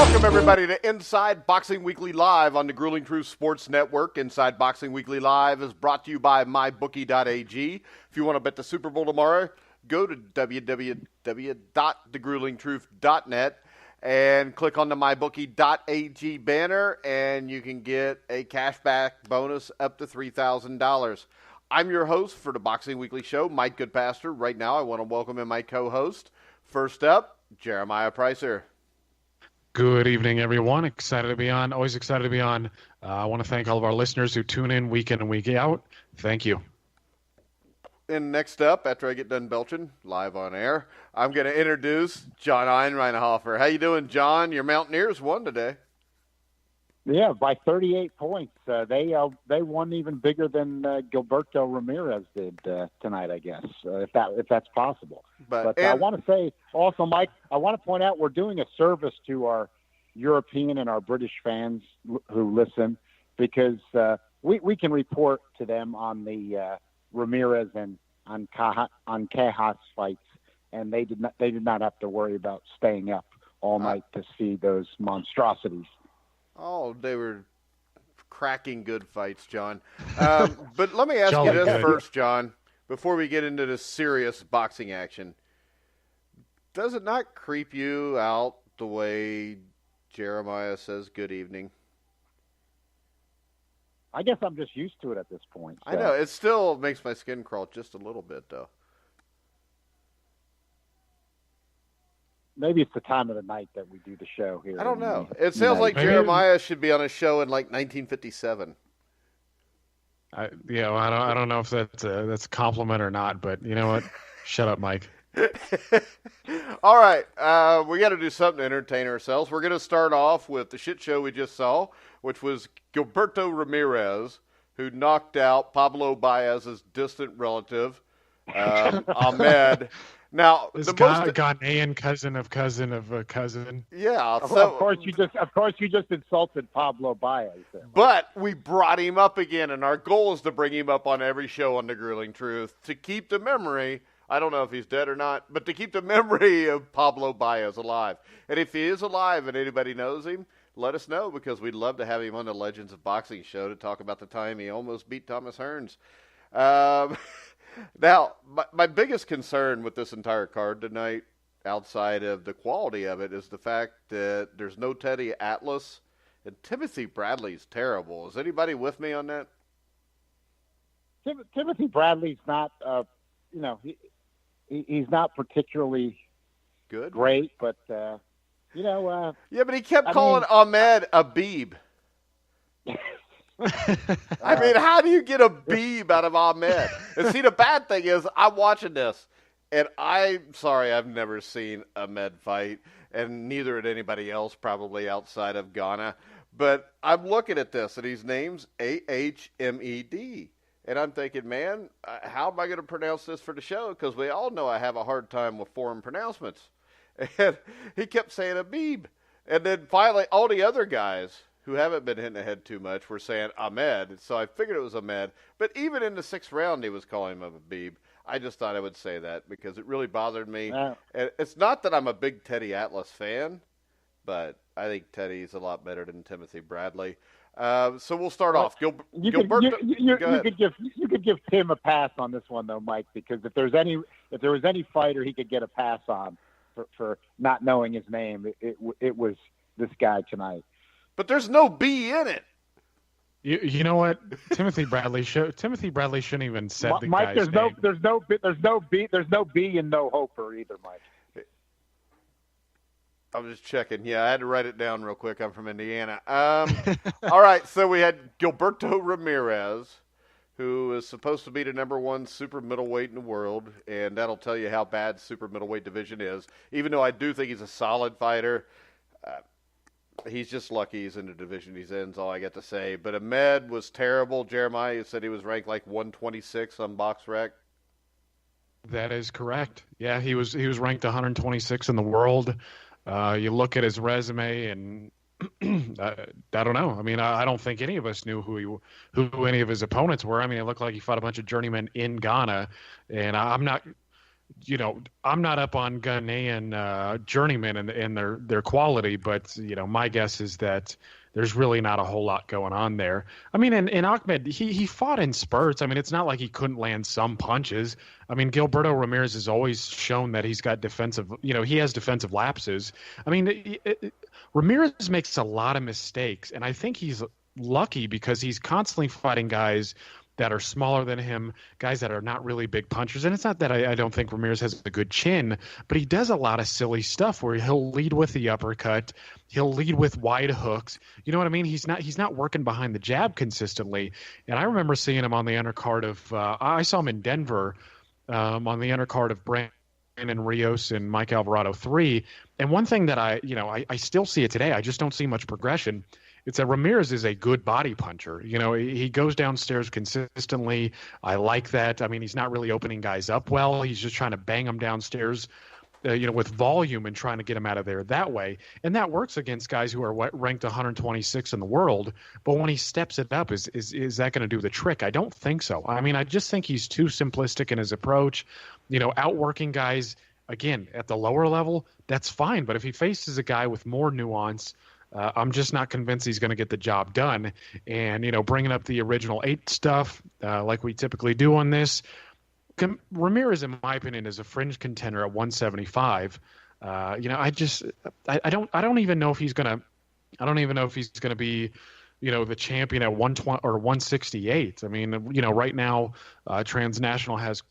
Welcome, everybody, to Inside Boxing Weekly Live on the Grueling Truth Sports Network. Inside Boxing Weekly Live is brought to you by MyBookie.ag. If you want to bet the Super Bowl tomorrow, go to www.thegruelingtruth.net and click on the MyBookie.ag banner, and you can get a cashback bonus up to $3,000. I'm your host for the Boxing Weekly Show, Mike Goodpaster. Right now, I want to welcome in my co-host. First up, Jeremiah Preisser. Good evening, everyone. Excited to be on. Always excited to be on. I want to thank all of our listeners who tune in week in and week out. Thank you. And next up, after I get done belching, live on air, I'm going to introduce JohnEinreinhofer. How you doing, John? Your Mountaineers won today. Yeah, by 38 points. They won even bigger than Gilberto Ramirez did tonight, I guess, if that's possible. But I want to say also, Mike, I want to point out we're doing a service to our European and our British fans who listen, because we can report to them on the Ramirez and on Cajas fights, and they did not have to worry about staying up all night to see those monstrosities. Oh, they were cracking good fights, John. But let me ask you this first, John, before we get into the serious boxing action. Does it not creep you out the way Jeremiah says good evening? I guess I'm just used to it at this point. So. I know. It still makes my skin crawl just a little bit, though. Maybe it's the time of the night that we do the show here. I don't know. It sounds like Jeremiah should be on a show in like 1957. I don't know if that's a compliment or not, but you know what? Shut up, Mike. All right. We got to do something to entertain ourselves. We're going to start off with the shit show we just saw, which was Gilberto Ramirez, who knocked out Pablo Baez's distant relative, Ahmed. Now, this Ghanaian cousin of a cousin. Yeah, so, of course you just insulted Pablo Baez. But we brought him up again, and our goal is to bring him up on every show on the Grueling Truth to keep the memory. I don't know if he's dead or not, but to keep the memory of Pablo Baez alive. And if he is alive and anybody knows him, let us know, because we'd love to have him on the Legends of Boxing show to talk about the time he almost beat Thomas Hearns. Now, my biggest concern with this entire card tonight, outside of the quality of it, is the fact that there's no Teddy Atlas, and Timothy Bradley's terrible. Is anybody with me on that? Timothy Bradley's not, he's not particularly good, great, but yeah, but he kept calling Ahmed Abib. I mean, how do you get a beeb out of Ahmed? And see, the bad thing is, I'm watching this, and I'm sorry, I've never seen Ahmed fight, and neither had anybody else probably outside of Ghana. But I'm looking at this, and his name's Ahmed. And I'm thinking, man, how am I going to pronounce this for the show? Because we all know I have a hard time with foreign pronouncements. And he kept saying Abib. And then finally, all the other guys who haven't been hitting the head too much were saying Ahmed, so I figured it was Ahmed. But even in the 6th round, he was calling him Abib. I just thought I would say that because it really bothered me. And it's not that I'm a big Teddy Atlas fan, but I think Teddy's a lot better than Timothy Bradley. So we'll start off. You could give Tim a pass on this one, though, Mike, because if there was any fighter he could get a pass on for not knowing his name, it was this guy tonight. But there's no B in it. You know what? Timothy Bradley shouldn't even said the Mike, guy's name. There's no B and no Hoper either, Mike. I'm just checking. Yeah, I had to write it down real quick. I'm from Indiana. All right, so we had Gilberto Ramirez, who is supposed to be the #1 super middleweight in the world, and that'll tell you how bad super middleweight division is. Even though I do think he's a solid fighter, he's just lucky he's in the division he's in, is all I get to say. But Ahmed was terrible. Jeremiah said he was ranked like 126 on BoxRec. That is correct. Yeah, he was ranked 126 in the world. You look at his resume, and I don't know. I mean, I don't think any of us knew who any of his opponents were. I mean, it looked like he fought a bunch of journeymen in Ghana, and I'm not I'm not up on Ghanaian journeymen and their quality, but my guess is that there's really not a whole lot going on there. I mean, and Ahmed, he fought in spurts. I mean, it's not like he couldn't land some punches. I mean, Gilberto Ramirez has always shown that he's got defensive, he has defensive lapses. I mean, Ramirez makes a lot of mistakes, and I think he's lucky because he's constantly fighting guys that are smaller than him, guys that are not really big punchers. And it's not that I don't think Ramirez has a good chin, but he does a lot of silly stuff where he'll lead with the uppercut. He'll lead with wide hooks. You know what I mean? He's not working behind the jab consistently. And I remember seeing him on the undercard of I saw him in Denver on the undercard of Brandon Rios and Mike Alvarado 3. And one thing that I still see it today, I just don't see much progression. It's that Ramirez is a good body puncher. He goes downstairs consistently. I like that. I mean, he's not really opening guys up well. He's just trying to bang them downstairs, with volume and trying to get them out of there that way. And that works against guys who are ranked 126 in the world. But when he steps it up, is that going to do the trick? I don't think so. I mean, I just think he's too simplistic in his approach. Outworking guys, again, at the lower level, that's fine. But if he faces a guy with more nuance, I'm just not convinced he's going to get the job done. And, bringing up the original 8 stuff like we typically do on this, Ramirez, in my opinion, is a fringe contender at 175. I don't even know if he's going to be, the champion at 120 or 168. I mean, right now, Transnational has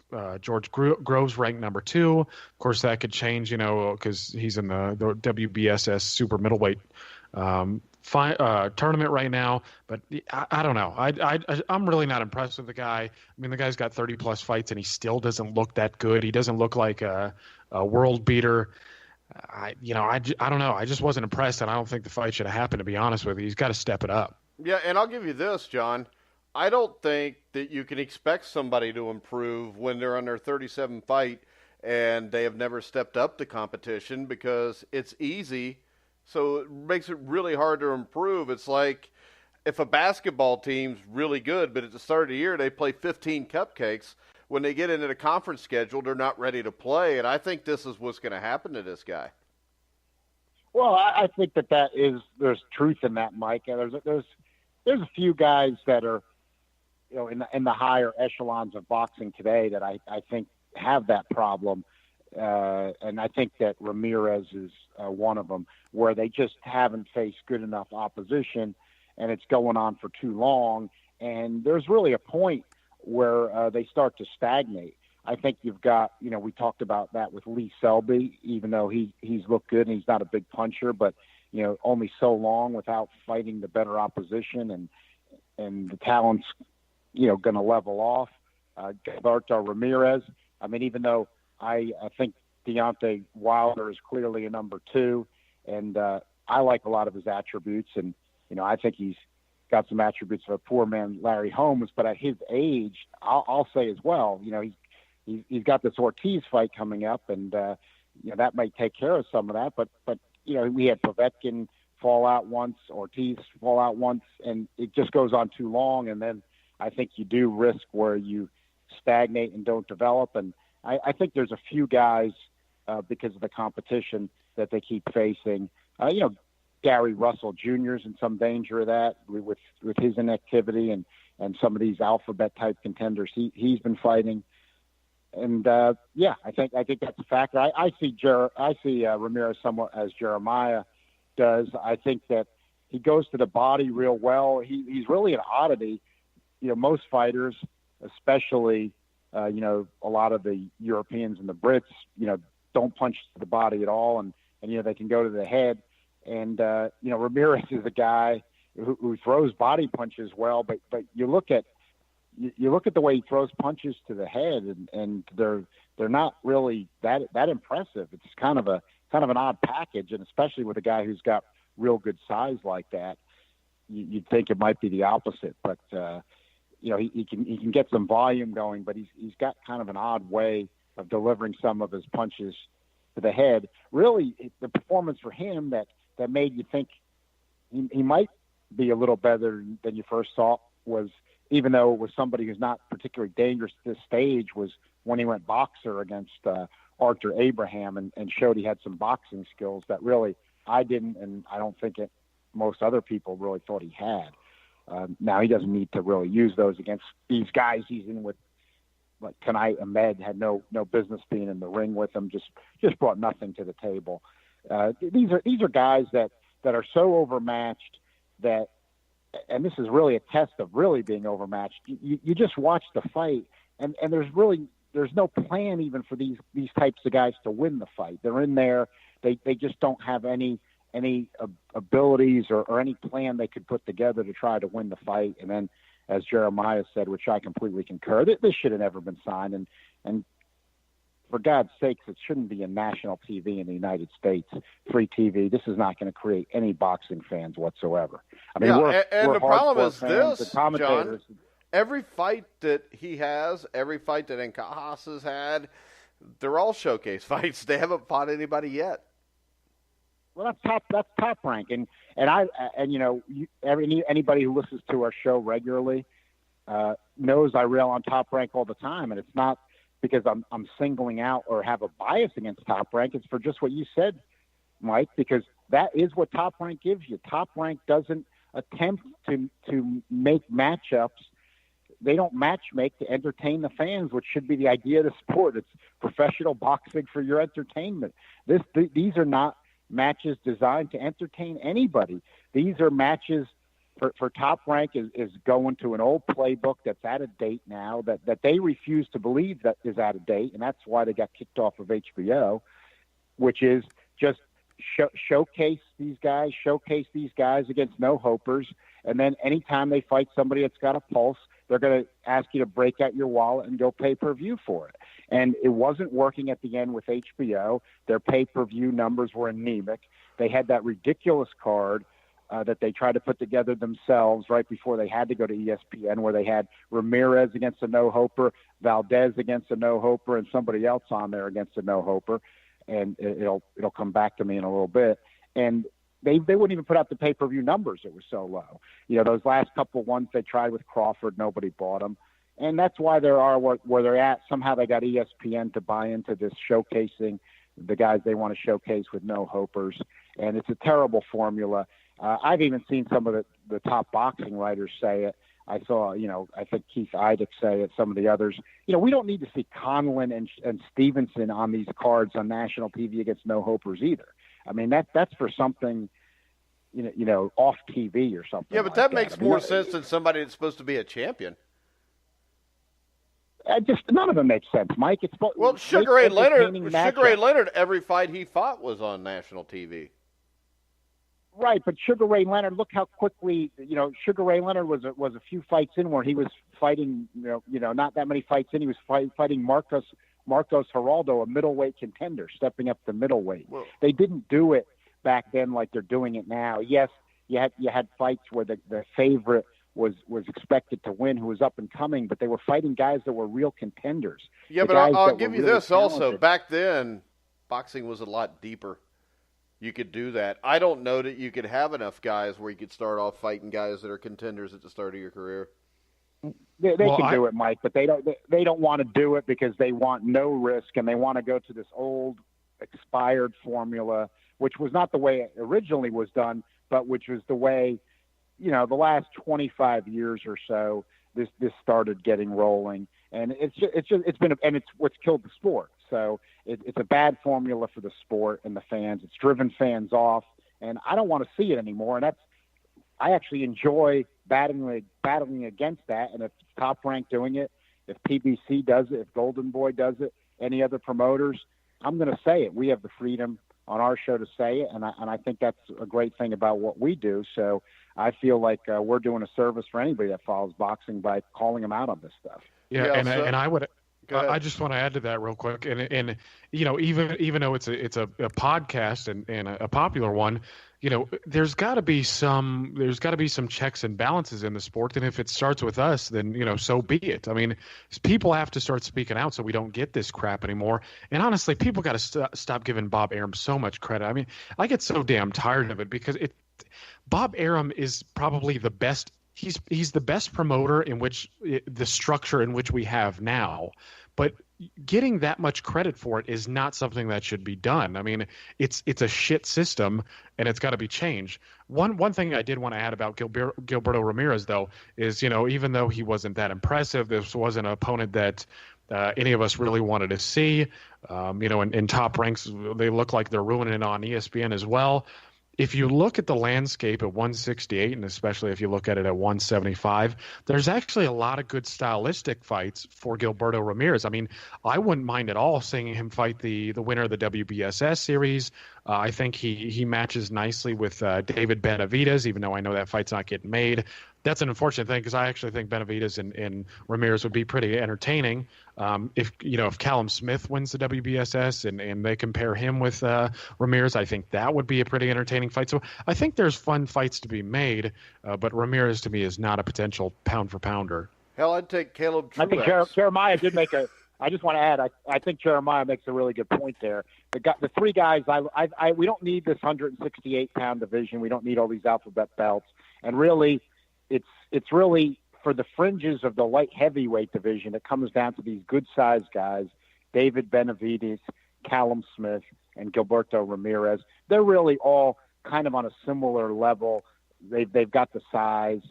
George Groves ranked number 2. Of course, that could change, because he's in the WBSS super middleweight tournament right now. But I don't know. I'm really not impressed with the guy. I mean, the guy's got 30 plus fights and he still doesn't look that good. He doesn't look like a world beater. I don't know. I just wasn't impressed, and I don't think the fight should have happened, to be honest with you. He's got to step it up. Yeah, and I'll give you this, John. I don't think that you can expect somebody to improve when they're on their 37th fight and they have never stepped up to competition, because it's easy, so it makes it really hard to improve. It's like if a basketball team's really good, but at the start of the year they play 15 cupcakes, when they get into the conference schedule, they're not ready to play. And I think this is what's going to happen to this guy. Well, I think there's truth in that, Mike. There's a few guys that are, in the higher echelons of boxing today that I think have that problem. And I think that Ramirez is one of them, where they just haven't faced good enough opposition, and it's going on for too long. And there's really a point where they start to stagnate. I think you've got, we talked about that with Lee Selby, even though he's looked good and he's not a big puncher, but, only so long without fighting the better opposition, and the talent's, going to level off. Gilberto Ramirez, I mean, even though I think Deontay Wilder is clearly a number 2, and I like a lot of his attributes, and, I think he's got some attributes of a poor man, Larry Holmes, but at his age, I'll say as well, he's got this Ortiz fight coming up, and that might take care of some of that. But we had Povetkin fall out once, Ortiz fall out once, and it just goes on too long, and then I think you do risk where you stagnate and don't develop. And I think there's a few guys because of the competition that they keep facing. Gary Russell Jr. is in some danger of that with his inactivity and some of these alphabet type contenders he's been fighting. And I think that's a factor. I see Ramirez somewhat as Jeremiah does. I think that he goes to the body real well. He's really an oddity. Most fighters, especially a lot of the Europeans and the Brits, don't punch to the body at all, and they can go to the head. And Ramirez is a guy who throws body punches well, but you look at the way he throws punches to the head, and they're not really that impressive. It's kind of an odd package, and especially with a guy who's got real good size like that, you'd think it might be the opposite. But he can get some volume going, but he's got kind of an odd way of delivering some of his punches to the head. Really, the performance for him that made you think he might be a little better than you first thought was, even though it was somebody who's not particularly dangerous at this stage, was when he went boxer against Arthur Abraham and showed he had some boxing skills that really I didn't, and I don't think most other people really thought he had. Now he doesn't need to really use those against these guys he's in with. Like tonight, Ahmed had no business being in the ring with him. Just brought nothing to the table. These are guys that are so overmatched that, and this is really a test of really being overmatched. You just watch the fight, and there's no plan even for these types of guys to win the fight. They're in there. They just don't have any abilities or any plan they could put together to try to win the fight. And then, as Jeremiah said, which I completely concur, this should have never been signed. And for God's sakes, it shouldn't be a national TV in the United States, free TV. This is not going to create any boxing fans whatsoever. I mean, we're the problem is fans, this, the commentators. John, every fight that he has, every fight that Encajas has had, they're all showcase fights. They haven't fought anybody yet. Well, that's top rank, and anybody who listens to our show regularly knows I rail on Top Rank all the time, and it's not because I'm singling out or have a bias against Top Rank. It's for just what you said, Mike, because that is what Top Rank gives you. Top Rank doesn't attempt to make matchups. They don't matchmake to entertain the fans, which should be the idea of the sport. It's professional boxing for your entertainment. These are not matches designed to entertain anybody. These are matches for Top Rank is going to an old playbook that's out of date now, that they refuse to believe that is out of date, and that's why they got kicked off of HBO, which is just showcase these guys against no-hopers, and then anytime they fight somebody that's got a pulse, they're going to ask you to break out your wallet and go pay-per-view for it. And it wasn't working at the end with HBO. Their pay-per-view numbers were anemic. They had that ridiculous card that they tried to put together themselves right before they had to go to ESPN, where they had Ramirez against a no-hoper, Valdez against a no-hoper, and somebody else on there against a no-hoper. And it'll come back to me in a little bit. And they wouldn't even put out the pay-per-view numbers. It was so low. Those last couple ones they tried with Crawford, nobody bought them. And that's why they are where they're at. Somehow they got ESPN to buy into this showcasing the guys they want to showcase with no-hopers. And it's a terrible formula. I've even seen some of the top boxing writers say it. I saw, I think Keith Idec say it, some of the others. We don't need to see Conlon and Stevenson on these cards on national TV against no-hopers either. I mean, that's for something, off TV or something. Yeah, but that makes more sense than somebody that's supposed to be a champion. None of them makes sense, Mike. Sugar Ray Leonard, every fight he fought was on national TV. Right, but Sugar Ray Leonard, look how quickly, Sugar Ray Leonard was a few fights in where he was fighting, not that many fights in. He was fighting Marcos Geraldo, a middleweight contender, stepping up to middleweight. Whoa. They didn't do it back then like they're doing it now. Yes, you had fights where the favorite was expected to win, who was up and coming, but they were fighting guys that were real contenders. Yeah, but I'll give you this also. Back then, boxing was a lot deeper. You could do that. I don't know that you could have enough guys where you could start off fighting guys that are contenders at the start of your career. They can do it, Mike, but they don't want to do it because they want no risk, and they want to go to this old expired formula, which was not the way it originally was done, but which was the way, the last 25 years or so, this started getting rolling, and it's what's killed the sport. So it's a bad formula for the sport and the fans. It's driven fans off, and I don't want to see it anymore. And I actually enjoy battling against that. And if Top Rank doing it, if PBC does it, if Golden Boy does it, any other promoters, I'm going to say it. We have the freedom on our show to say it, and I think that's a great thing about what we do. So I feel like we're doing a service for anybody that follows boxing by calling them out on this stuff. Yeah, and I would. I just want to add to that real quick, and even though it's a podcast and a popular one, there's got to be some checks and balances in the sport, and if it starts with us, then so be it. I mean, people have to start speaking out so we don't get this crap anymore. And honestly, people got to stop giving Bob Arum so much credit. I mean, I get so damn tired of it because Bob Arum is probably the best. He's the best promoter in which the structure in which we have now. But getting that much credit for it is not something that should be done. I mean, it's a shit system, and it's got to be changed. One thing I did want to add about Gilberto Ramirez, though, is, even though he wasn't that impressive, this wasn't an opponent that any of us really wanted to see. In top ranks, they look like they're ruining it on ESPN as well. If you look at the landscape at 168, and especially if you look at it at 175, there's actually a lot of good stylistic fights for Gilberto Ramirez. I mean, I wouldn't mind at all seeing him fight the winner of the WBSS series. I think he matches nicely with David Benavidez, even though I know that fight's not getting made. That's an unfortunate thing because I actually think Benavidez and Ramirez would be pretty entertaining. If Callum Smith wins the WBSS and they compare him with Ramirez, I think that would be a pretty entertaining fight. So I think there's fun fights to be made, but Ramirez to me is not a potential pound for pounder. Hell, I'd take Caleb Truex. I think Jeremiah did make a. I just want to add. I think Jeremiah makes a really good point there. The three guys. We don't need this 168-pound division. We don't need all these alphabet belts. And really, it's really for the fringes of the light heavyweight division. It comes down to these good-sized guys: David Benavidez, Callum Smith, and Gilberto Ramirez. They're really all kind of on a similar level. They've got the size.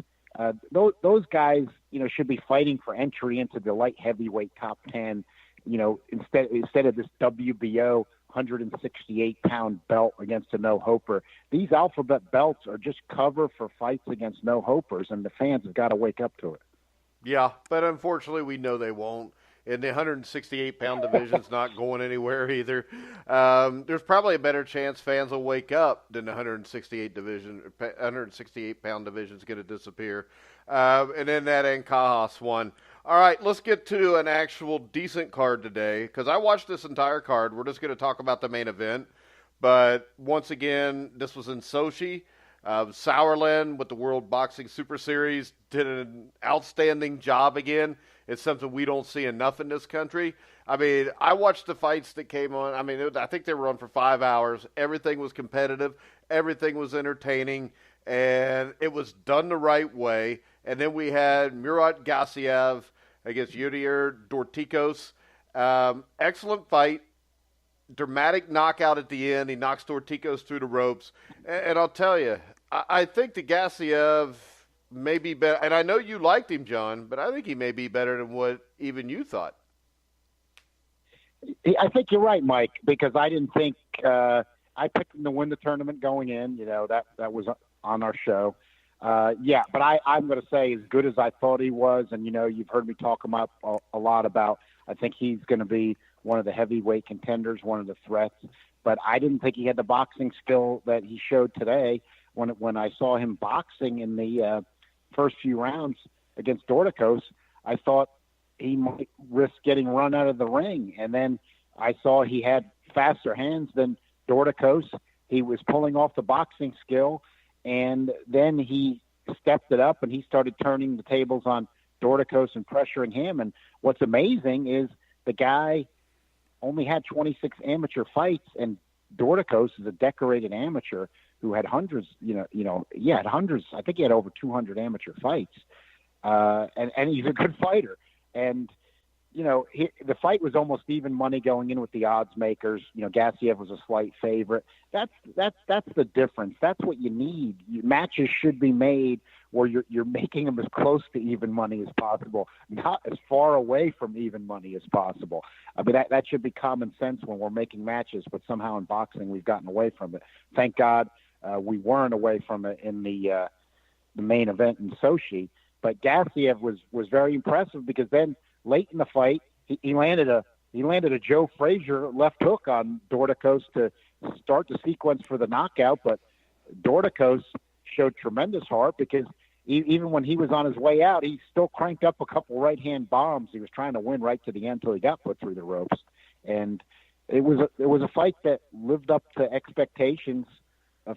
Those guys, should be fighting for entry into the light heavyweight top 10. Instead of this WBO 168-pound belt against a no-hoper. These alphabet belts are just cover for fights against no-hopers, and the fans have got to wake up to it. Yeah, but unfortunately we know they won't. And the 168-pound division's not going anywhere either. There's probably a better chance fans will wake up than the 168-pound division's going to disappear. And then that Ancajas one. All right, let's get to an actual decent card today, because I watched this entire card. We're just going to talk about the main event. But once again, this was in Sochi. Sauerland with the World Boxing Super Series did an outstanding job again. It's something we don't see enough in this country. I mean, I watched the fights that came on. I mean, I think they were on for 5 hours. Everything was competitive. Everything was entertaining. And it was done the right way. And then we had Murat Gassiev against Dorticos. Excellent fight. Dramatic knockout at the end. He knocks Dorticos through the ropes. And I'll tell you, I think the Gassiev may be better. And I know you liked him, John, but I think he may be better than what even you thought. I think you're right, Mike, because I didn't think I picked him to win the tournament going in. That was on our show. But I'm going to say as good as I thought he was, and, you've heard me talk him up a lot about, I think he's going to be one of the heavyweight contenders, one of the threats. But I didn't think he had the boxing skill that he showed today. When I saw him boxing in the first few rounds against Dorticos, I thought he might risk getting run out of the ring. And then I saw he had faster hands than Dorticos. He was pulling off the boxing skill, and then he stepped it up and he started turning the tables on Dorticos and pressuring him. And what's amazing is the guy only had 26 amateur fights, and Dorticos is a decorated amateur who had hundreds, had hundreds. I think he had over 200 amateur fights, and he's a good fighter. And the fight was almost even money going in with the odds makers. Gassiev was a slight favorite. That's the difference. That's what you need. Matches should be made where you're making them as close to even money as possible, not as far away from even money as possible. I mean, that should be common sense when we're making matches, but somehow in boxing we've gotten away from it. Thank God we weren't away from it in the main event in Sochi. But Gassiev was very impressive, because then late in the fight, he landed a Joe Frazier left hook on Dorticos to start the sequence for the knockout. But Dorticos showed tremendous heart, because even when he was on his way out, he still cranked up a couple right-hand bombs. He was trying to win right to the end until he got put through the ropes. And it was a fight that lived up to expectations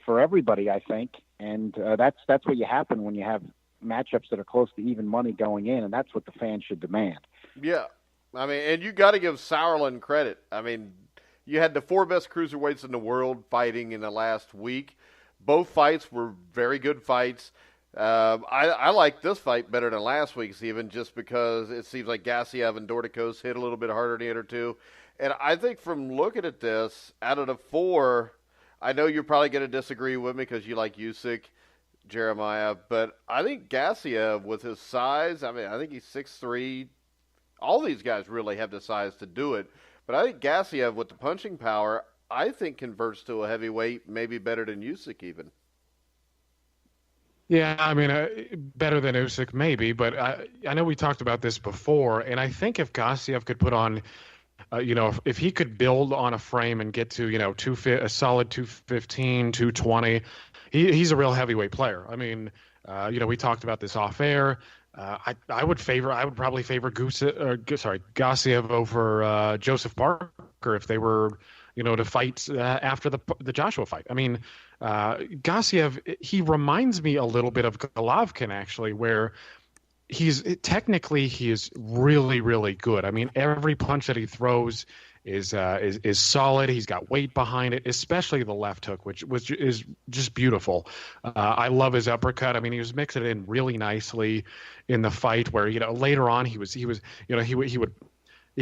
for everybody, I think. And that's what you happen when you have matchups that are close to even money going in, and that's what the fans should demand. Yeah. I mean, and you got to give Sauerland credit. I mean, you had the 4 best cruiserweights in the world fighting in the last week. Both fights were very good fights. I like this fight better than last week's, even just because it seems like Gassiev and Dorticos hit a little bit harder than the other two. And I think from looking at this, out of the four, I know you're probably going to disagree with me because you like Usyk, Jeremiah, but I think Gassiev with his size, I mean, I think he's 6'3". All these guys really have the size to do it. But I think Gassiev with the punching power, I think converts to a heavyweight, maybe better than Usyk even. Yeah, I mean, better than Usyk maybe, but I know we talked about this before, and I think if Gassiev could put on, if he could build on a frame and get to, a solid 215, 220, he's a real heavyweight player. I mean, we talked about this off air. I would probably favor Gassiev over Joseph Parker if they were, to fight after the Joshua fight. I mean, Gassiev, he reminds me a little bit of Golovkin actually, where he is really, really good. I mean, every punch that he throws is solid. He's got weight behind it, especially the left hook, which is just beautiful. I love his uppercut. I mean, he was mixing it in really nicely in the fight where, later on he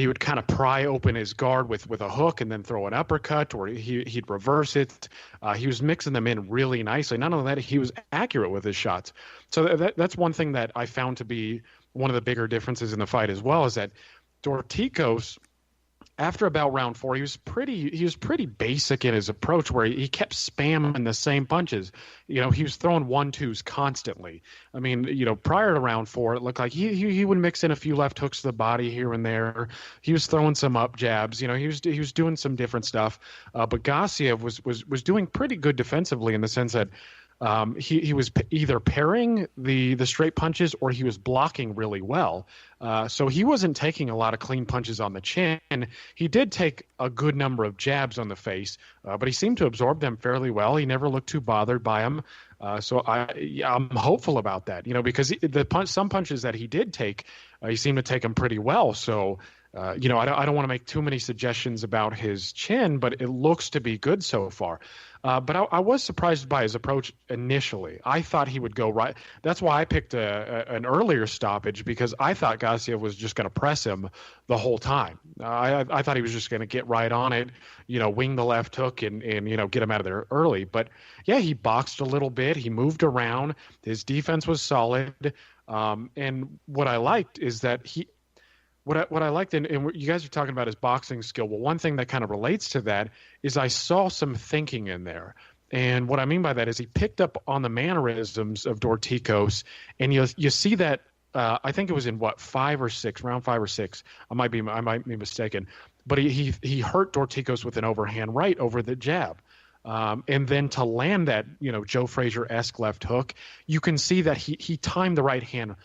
would kind of pry open his guard with a hook and then throw an uppercut, or he'd reverse it. He was mixing them in really nicely. Not only that, he was accurate with his shots. So that's one thing that I found to be one of the bigger differences in the fight as well, is that Dorticos, after about round 4, he was pretty basic in his approach, where he kept spamming the same punches. He was throwing 1-2s constantly. I mean, prior to round 4, it looked like he would mix in a few left hooks to the body here and there. He was throwing some up jabs. He was doing some different stuff. But Gassiev was doing pretty good defensively in the sense that he was either parrying the straight punches or he was blocking really well. So he wasn't taking a lot of clean punches on the chin. He did take a good number of jabs on the face, but he seemed to absorb them fairly well. He never looked too bothered by them. So I'm hopeful about that, because some punches that he did take, he seemed to take them pretty well. So, I don't want to make too many suggestions about his chin, but it looks to be good so far. But I was surprised by his approach initially. I thought he would go right. That's why I picked an earlier stoppage, because I thought Gassiev was just going to press him the whole time. I thought he was just going to get right on it, wing the left hook and get him out of there early. But, yeah, he boxed a little bit. He moved around. His defense was solid. And what I liked is that What I liked, and you guys are talking about his boxing skill. Well, one thing that kind of relates to that is I saw some thinking in there. And what I mean by that is he picked up on the mannerisms of Dorticos, and you see that, I think it was in round 5 or 6. I might be mistaken. But he hurt Dorticos with an overhand right over the jab. And then to land that, Joe Frazier-esque left hook, you can see that he timed the right hand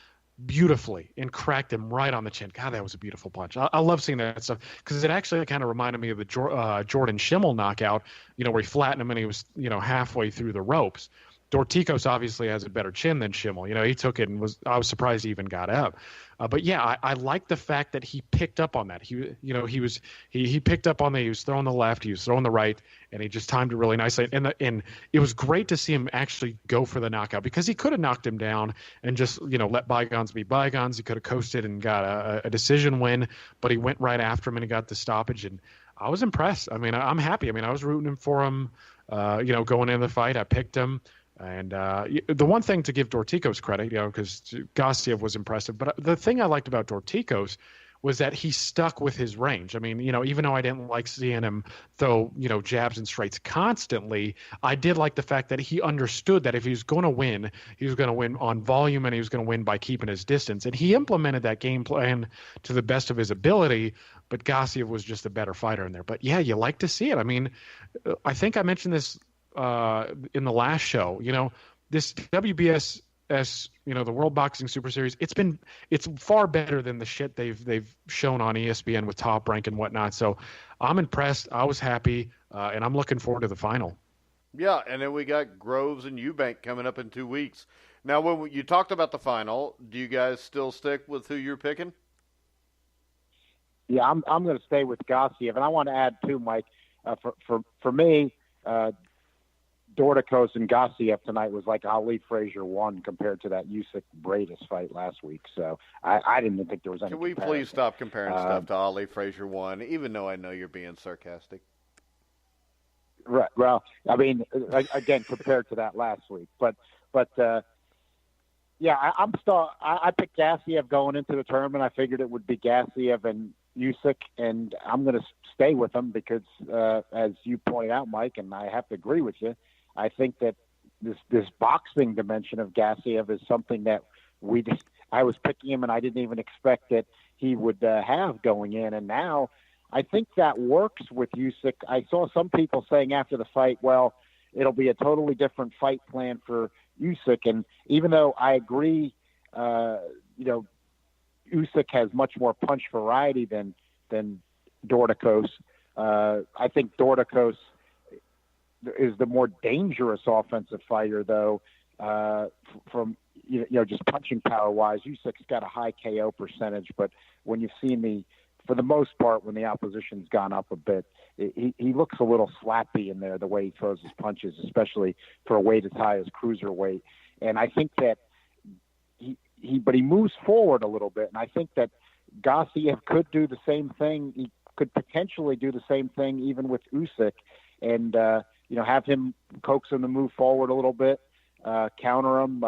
beautifully and cracked him right on the chin. God, that was a beautiful punch. I love seeing that stuff because it actually kind of reminded me of the Jordan Schimmel knockout, where he flattened him and he was, halfway through the ropes. Dorticos obviously has a better chin than Schimmel. He took it and I was surprised he even got up. But yeah, I like the fact that he picked up on that. He picked up on that. He was throwing the left, he was throwing the right, and he just timed it really nicely. And it was great to see him actually go for the knockout, because he could have knocked him down and just let bygones be bygones. He could have coasted and got a decision win, but he went right after him and he got the stoppage. And I was impressed. I mean, I'm happy. I mean, I was rooting for him. Going into the fight, I picked him. And the one thing to give Dorticos credit, because Gassiev was impressive, but the thing I liked about Dorticos was that he stuck with his range. I mean, even though I didn't like seeing him throw, jabs and straights constantly, I did like the fact that he understood that if he was going to win, he was going to win on volume and he was going to win by keeping his distance. And he implemented that game plan to the best of his ability, but Gassiev was just a better fighter in there. But yeah, you like to see it. I mean, I think I mentioned this in the last show, this WBS, the World Boxing Super Series, it's far better than the shit they've shown on ESPN with Top Rank and whatnot. So I'm impressed. I was happy, and I'm looking forward to the final. Yeah, and then we got Groves and Eubank coming up in 2 weeks. Now, when you talked about the final, do you guys still stick with who you're picking? Yeah, I'm going to stay with Gassiev, and I want to add too, Mike. For me, Dorticos and Gassiev tonight was like Ali Frazier 1 compared to that Usyk-Bradis fight last week. So I didn't think there was any Can we comparison. please stop comparing stuff to Ali Frazier 1, even though I know you're being sarcastic? Right. Well, I mean, again, compared to that last week. But yeah, I picked Gassiev going into the tournament. I figured it would be Gassiev and Usyk, and I'm going to stay with him because, as you pointed out, Mike, and I have to agree with you, I think that this boxing dimension of Gassiev is something that I was picking him, and I didn't even expect that he would have going in. And now I think that works with Usyk. I saw some people saying after the fight, well, it'll be a totally different fight plan for Usyk. And even though I agree, Usyk has much more punch variety than Dorticos. I think Dorticos is the more dangerous offensive fighter, though, from just punching power wise. Usyk's got a high KO percentage, but when you've seen for the most part, when the opposition's gone up a bit, he looks a little slappy in there, the way he throws his punches, especially for a weight as high as cruiserweight. And I think that but he moves forward a little bit, and I think that Gassiev could do the same thing. He could potentially do the same thing even with Usyk, and have him coax him to move forward a little bit, counter him,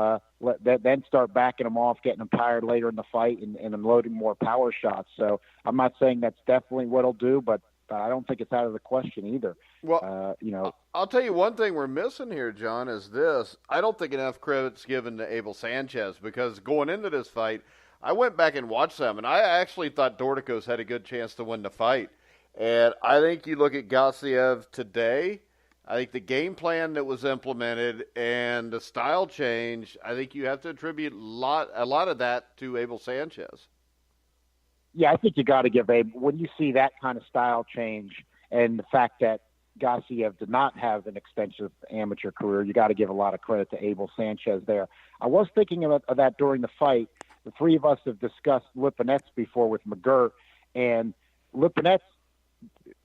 then start backing him off, getting him tired later in the fight, and unloading more power shots. So I'm not saying that's definitely what he'll do, but I don't think it's out of the question either. Well, I'll tell you one thing we're missing here, John, is this. I don't think enough credit's given to Abel Sanchez, because going into this fight, I went back and watched them, and I actually thought Dorticos had a good chance to win the fight. And I think you look at Gassiev today, I think the game plan that was implemented and the style change, I think you have to attribute a lot of that to Abel Sanchez. Yeah, I think you got to give Abel, when you see that kind of style change and the fact that Gassiev did not have an extensive amateur career, you got to give a lot of credit to Abel Sanchez there. I was thinking of that during the fight. The three of us have discussed Lipinets before with McGirt, and Lipinets,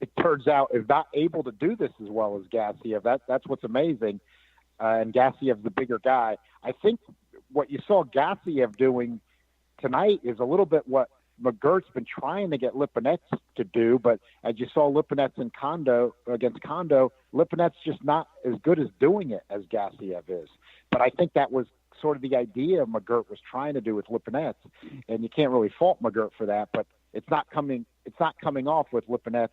it turns out, is not able to do this as well as Gassiev. That's what's amazing. And Gassiev's the bigger guy. I think what you saw Gassiev doing tonight is a little bit what McGirt's been trying to get Lipinets to do, but as you saw Lipinets and against Kondo, Lipinets just not as good as doing it as Gassiev is. But I think that was sort of the idea McGirt was trying to do with Lipinets, and you can't really fault McGirt for that, but it's not coming off with Lipinets,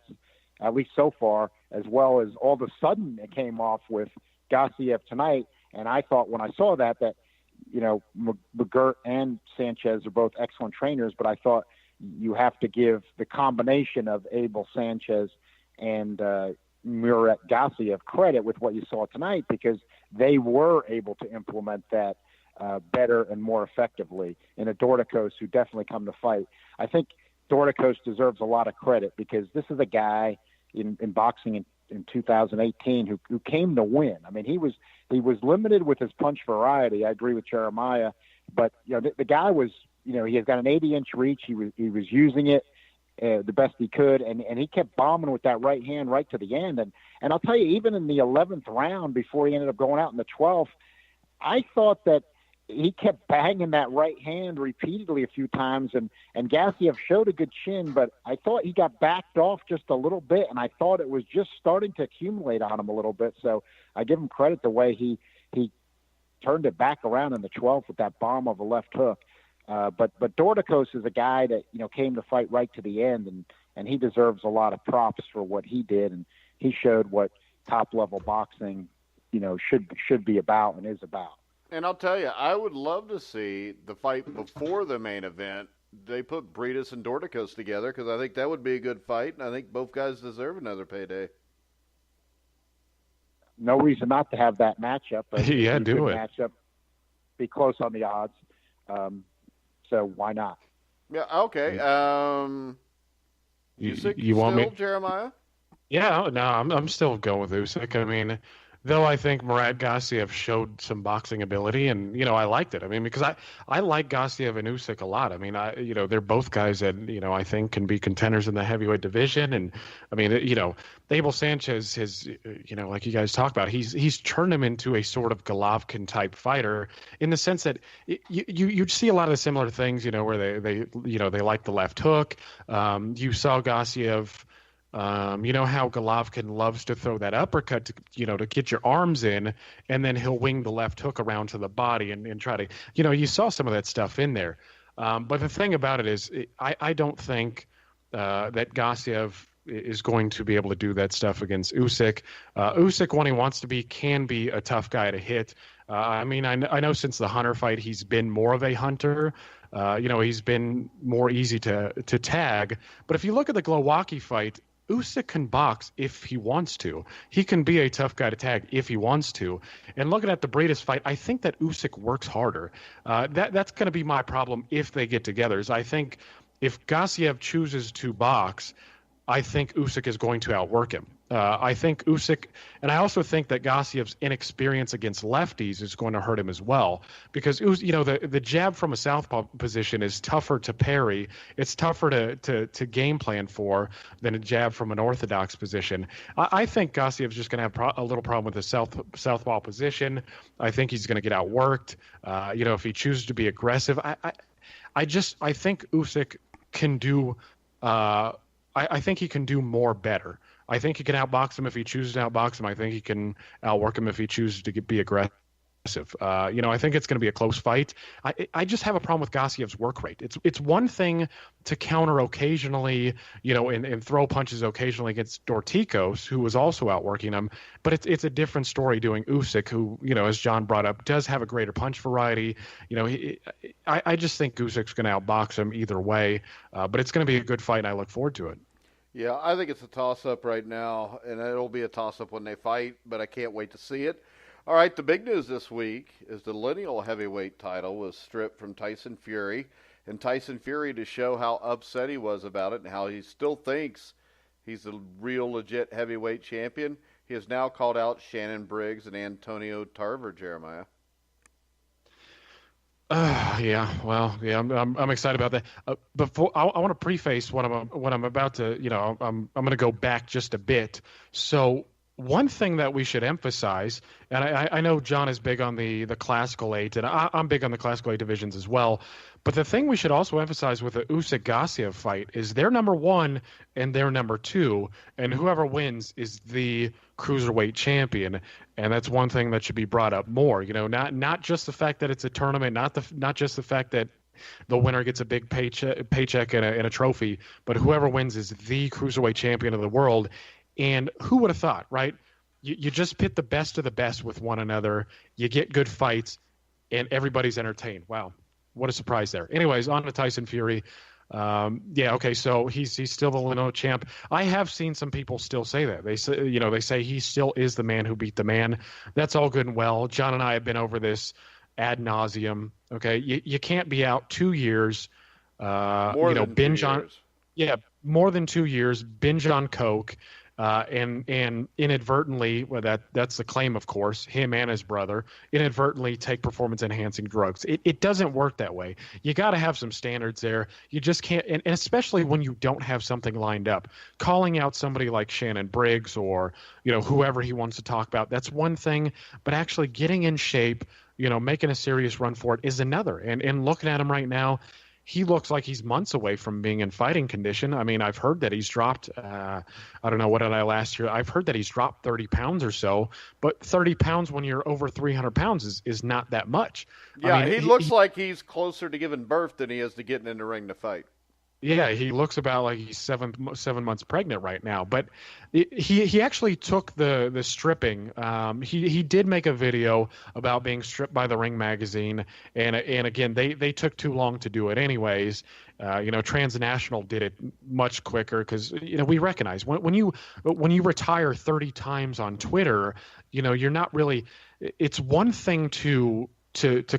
at least so far, as well as all of a sudden it came off with Gassiev tonight. And I thought when I saw that McGirt and Sanchez are both excellent trainers, but I thought you have to give the combination of Abel Sanchez and Murat Gassiev credit with what you saw tonight, because they were able to implement that better and more effectively in a Dorticos who definitely come to fight. I think Dorticos deserves a lot of credit because this is a guy in boxing in 2018 who came to win. I mean, he was limited with his punch variety. I agree with Jeremiah, but the guy was, he has got an 80-inch reach. He was using it the best he could, and he kept bombing with that right hand right to the end. And I'll tell you, even in the 11th round, before he ended up going out in the 12th, I thought that he kept banging that right hand repeatedly a few times, and Gassiev showed a good chin, but I thought he got backed off just a little bit, and I thought it was just starting to accumulate on him a little bit. So I give him credit the way he turned it back around in the 12th with that bomb of a left hook. But Dorticos is a guy that came to fight right to the end, and he deserves a lot of props for what he did, and he showed what top level boxing should be about and is about. And I'll tell you, I would love to see the fight before the main event. They put Bredis and Dorticos together, because I think that would be a good fight, and I think both guys deserve another payday. No reason not to have that matchup. Yeah, do it. Matchup, be close on the odds. So why not? Yeah, okay. You want me, Jeremiah? Yeah, no, I'm still going with Usyk. I mean, Though I think Murat Gassiev showed some boxing ability, and I liked it. I mean, because I like Gassiev and Usyk a lot. I mean, they're both guys that I think can be contenders in the heavyweight division. And I mean, Abel Sanchez has, like you guys talk about, he's turned him into a sort of Golovkin type fighter in the sense that you see a lot of the similar things, where they like the left hook. You saw Gassiev. You know how Golovkin loves to throw that uppercut to get your arms in, and then he'll wing the left hook around to the body and try to, you saw some of that stuff in there. But the thing about it is, I don't think that Gassiev is going to be able to do that stuff against Usyk. Usyk, when he wants to be, can be a tough guy to hit. I mean, I know since the Hunter fight, he's been more of a hunter. He's been more easy to tag. But if you look at the Glowacki fight, Usyk can box if he wants to. He can be a tough guy to tag if he wants to. And looking at the Briedis fight, I think that Usyk works harder. That's going to be my problem if they get together. Is I think if Gassiev chooses to box, I think Usyk is going to outwork him. I think Usyk, and I also think that Gassiev's inexperience against lefties is going to hurt him as well, because the jab from a southpaw position is tougher to parry. It's tougher to game plan for than a jab from an orthodox position. I think Gassiev's just going to have a little problem with the southpaw position. I think he's going to get outworked. If he chooses to be aggressive, I think Usyk can do. I think he can do more better. I think he can outbox him if he chooses to outbox him. I think he can outwork him if he chooses to be aggressive. I think it's going to be a close fight. I just have a problem with Gassiev's work rate. It's one thing to counter occasionally, and throw punches occasionally against Dorticos, who was also outworking him. But it's a different story doing Usyk, who, as John brought up, does have a greater punch variety. I just think Usyk's going to outbox him either way. But it's going to be a good fight, and I look forward to it. Yeah, I think it's a toss-up right now, and it'll be a toss-up when they fight, but I can't wait to see it. All right, the big news this week is the lineal heavyweight title was stripped from Tyson Fury, and Tyson Fury, to show how upset he was about it and how he still thinks he's the real legit heavyweight champion, he has now called out Shannon Briggs and Antonio Tarver, Jeremiah. I'm excited about that. Before I want to preface what I'm about to, I'm going to go back just a bit. So one thing that we should emphasize, and I know John is big on the classical 8, and I'm big on the classical 8 divisions as well. But the thing we should also emphasize with the Usyk-Gassiev fight is they're number 1 and they're number 2, and whoever wins is the cruiserweight champion. And that's one thing that should be brought up more. Not just the fact that it's a tournament, not just the fact that the winner gets a big paycheck and a trophy, but whoever wins is the cruiserweight champion of the world. And who would have thought, right? You just pit the best of the best with one another. You get good fights, and everybody's entertained. Wow, what a surprise there. Anyways, on to Tyson Fury. So he's still the lineal champ. I have seen some people still say that. They say he still is the man who beat the man. That's all good and well. John and I have been over this ad nauseum. Okay, you can't be out 2 years. More than binge 2 on. years. Yeah, more than 2 years. Binge on coke. And inadvertently, that's the claim, of course, him and his brother, inadvertently take performance-enhancing drugs. It doesn't work that way. You got to have some standards there. You just can't, and especially when you don't have something lined up. Calling out somebody like Shannon Briggs or, whoever he wants to talk about, that's one thing, but actually getting in shape, making a serious run for it is another. And looking at him right now, he looks like he's months away from being in fighting condition. I mean, I've heard that he's dropped, I don't know, what did I last year? I've heard that he's dropped 30 pounds or so, but 30 pounds when you're over 300 pounds is not that much. Yeah, I mean, he looks like he's closer to giving birth than he is to getting in the ring to fight. Yeah, he looks about like he's 7 months pregnant right now. But he actually took the stripping. He did make a video about being stripped by the Ring magazine, and again they took too long to do it. Anyways, Transnational did it much quicker because we recognize when you retire 30 times on Twitter, you're not really. It's one thing to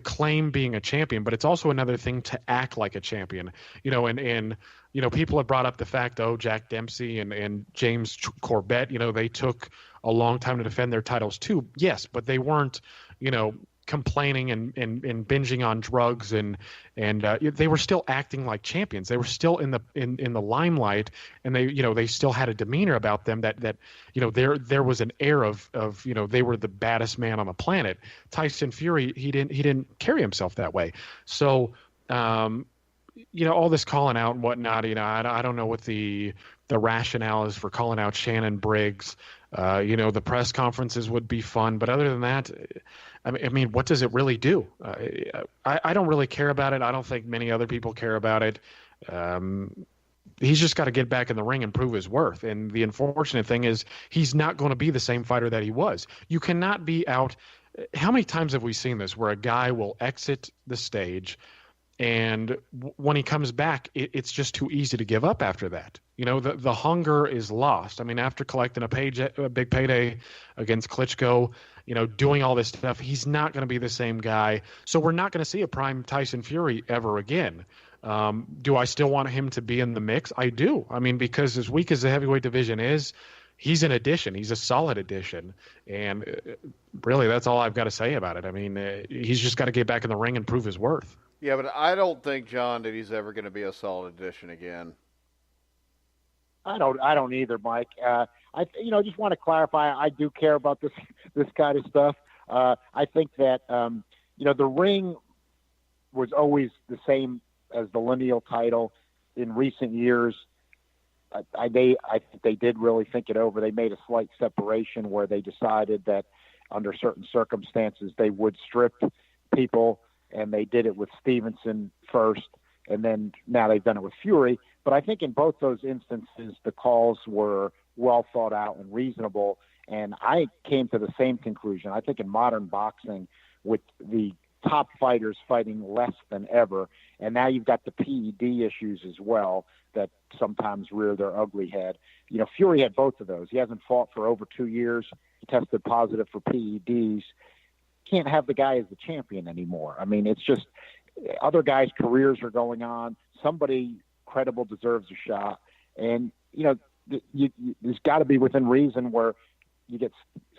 claim being a champion, but it's also another thing to act like a champion, and people have brought up the fact, Jack Dempsey and James Corbett, they took a long time to defend their titles too. Yes, but they weren't, complaining and binging on drugs and they were still acting like champions. They were still in the limelight, and they still had a demeanor about them that there was an air of they were the baddest man on the planet. Tyson Fury, he didn't carry himself that way. So all this calling out and whatnot, I don't know what the rationale is for calling out Shannon Briggs. The press conferences would be fun, but other than that, I mean, what does it really do? I don't really care about it. I don't think many other people care about it. He's just got to get back in the ring and prove his worth. And the unfortunate thing is he's not going to be the same fighter that he was. You cannot be out. How many times have we seen this where a guy will exit the stage and when he comes back, it's just too easy to give up after that. The hunger is lost. I mean, after collecting a big payday against Klitschko, doing all this stuff, he's not going to be the same guy. So we're not going to see a prime Tyson Fury ever again. Do I still want him to be in the mix? I do. I mean, because as weak as the heavyweight division is, he's an addition. He's a solid addition. And really, that's all I've got to say about it. I mean, he's just got to get back in the ring and prove his worth. Yeah, but I don't think, John, that he's ever going to be a solid addition again. I don't either, Mike. I just want to clarify. I do care about this kind of stuff. I think that the ring was always the same as the lineal title. In recent years, I think they did really think it over. They made a slight separation where they decided that under certain circumstances they would strip people, and they did it with Stevenson first, and then now they've done it with Fury. But I think in both those instances, the calls were well thought out and reasonable, and I came to the same conclusion. I think in modern boxing, with the top fighters fighting less than ever, and now you've got the PED issues as well that sometimes rear their ugly head. Fury had both of those. He hasn't fought for over 2 years. He tested positive for PEDs. Can't have the guy as the champion anymore. I mean, it's just other guys' careers are going on. Somebody credible deserves a shot, and there's got to be within reason where you get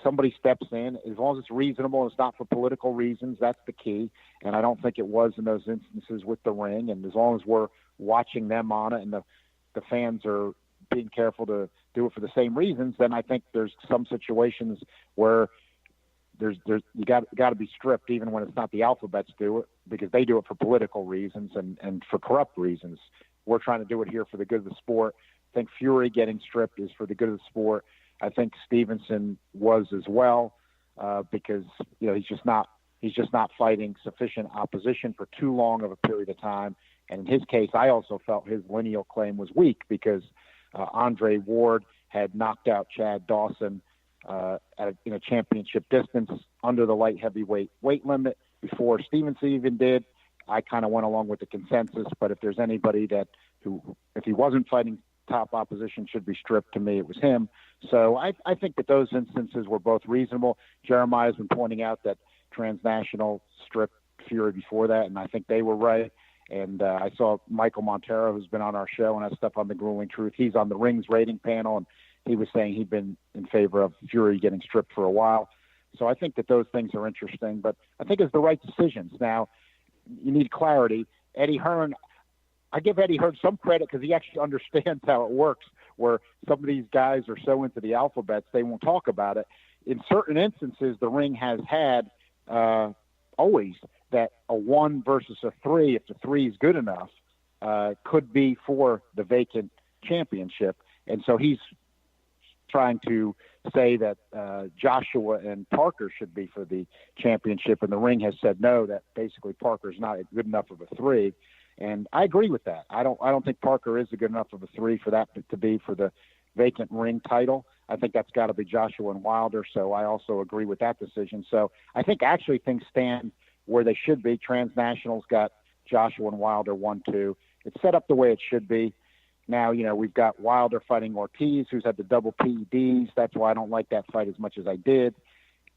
somebody steps in as long as it's reasonable and it's not for political reasons. That's the key, and I don't think it was in those instances with the ring. And as long as we're watching them on it and the fans are being careful to do it for the same reasons, then I think there's some situations where you got to be stripped even when it's not the alphabets do it, because they do it for political reasons and for corrupt reasons. We're trying to do it here for the good of the sport. I think Fury getting stripped is for the good of the sport. I think Stevenson was as well, because he's just not fighting sufficient opposition for too long of a period of time. And in his case, I also felt his lineal claim was weak because Andre Ward had knocked out Chad Dawson in a championship distance under the light heavyweight weight limit before Stevenson even did. I kind of went along with the consensus, but if there's anybody if he wasn't fighting top opposition should be stripped, to me it was him. So I think that those instances were both reasonable. Jeremiah's been pointing out that Transnational stripped Fury before that, and I think they were right. And I saw Michael Montero, who's been on our show and has stuff on The Grueling Truth. He's on the Rings rating panel, and he was saying he'd been in favor of Fury getting stripped for a while. So I think that those things are interesting, but I think it's the right decisions. Now, you need clarity. Eddie Hearn, I give Eddie Hearn some credit because he actually understands how it works, where some of these guys are so into the alphabets, they won't talk about it. In certain instances, the ring has had always that a 1 versus a 3, if the 3 is good enough, could be for the vacant championship. And so he's trying to say that Joshua and Parker should be for the championship, and the ring has said no, that basically Parker's not good enough of a 3. And I agree with that. I don't think Parker is a good enough of a 3 for that to be for the vacant ring title. I think that's got to be Joshua and Wilder, so I also agree with that decision. So I think actually things stand where they should be. Transnational's got Joshua and Wilder 1-2. It's set up the way it should be. Now, we've got Wilder fighting Ortiz, who's had the double PEDs. That's why I don't like that fight as much as I did,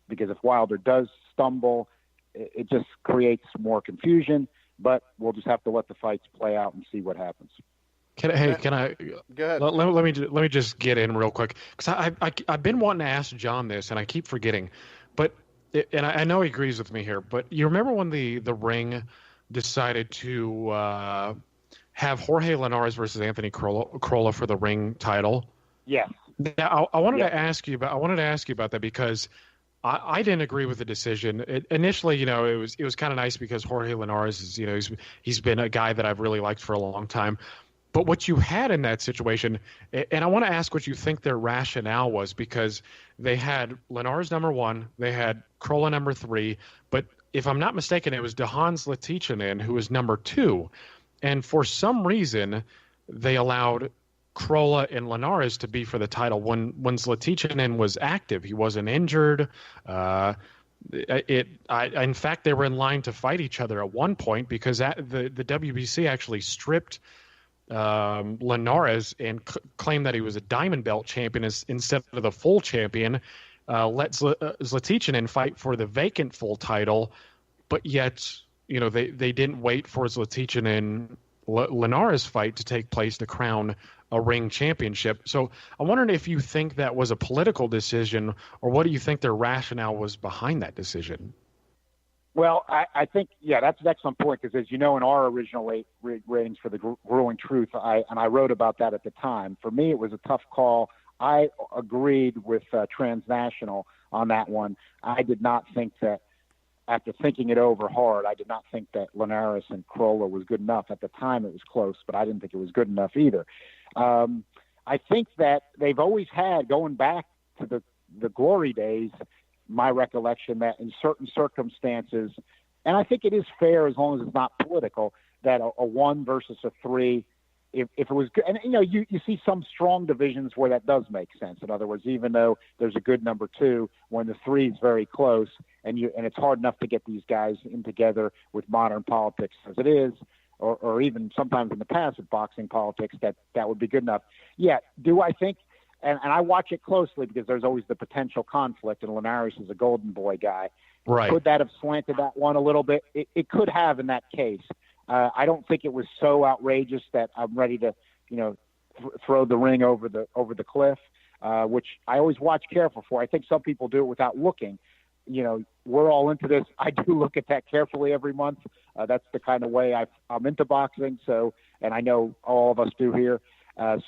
because if Wilder does stumble, it just creates more confusion. But we'll just have to let the fights play out and see what happens. Can I? Go ahead. Let me just get in real quick, because I've been wanting to ask John this and I keep forgetting, but I know he agrees with me here. But you remember when the Ring decided to have Jorge Linares versus Anthony Crolla for the Ring title? Yes. Now, I wanted to ask you about that, because I didn't agree with the decision. Initially, it was kind of nice because Jorge Linares is, he's been a guy that I've really liked for a long time. But what you had in that situation, and I want to ask what you think their rationale was, because they had Linares number 1, they had Crolla number 3, but if I'm not mistaken, it was Hans Zlaticanin who was number 2. And for some reason, they allowed Crolla and Linares to be for the title when Zlaticanin was active. He wasn't injured. In fact, they were in line to fight each other at one point, because the WBC actually stripped Linares and claimed that he was a diamond belt champion instead of the full champion. Let Zlaticanin fight for the vacant full title, but yet they didn't wait for Zlaticanin Linares fight to take place to crown a Ring championship. So I'm wondering if you think that was a political decision, or what do you think their rationale was behind that decision? Well, I think, that's an excellent point, because as you know, in our original ratings for the Grueling Truth, I wrote about that at the time. For me, it was a tough call. I agreed with Transnational on that one. I did not think that, after thinking it over hard, I did not think that Linares and Crolla was good enough. At the time, it was close, but I didn't think it was good enough either. I think that they've always had, going back to the glory days, my recollection that in certain circumstances, and I think it is fair as long as it's not political, that a 1 versus a 3, if it was good, and you see some strong divisions where that does make sense. In other words, even though there's a good number 2, when the 3 is very close, and it's hard enough to get these guys in together with modern politics as it is, or even sometimes in the past with boxing politics, that would be good enough. Yeah, do I think? And I watch it closely, because there's always the potential conflict, and Linares is a golden boy guy. Right. Could that have slanted that one a little bit? It could have in that case. I don't think it was so outrageous that I'm ready to, throw the Ring over the cliff, which I always watch careful for. I think some people do it without looking. We're all into this. I do look at that carefully every month. That's the kind of way I'm into boxing. So, and I know all of us do here. I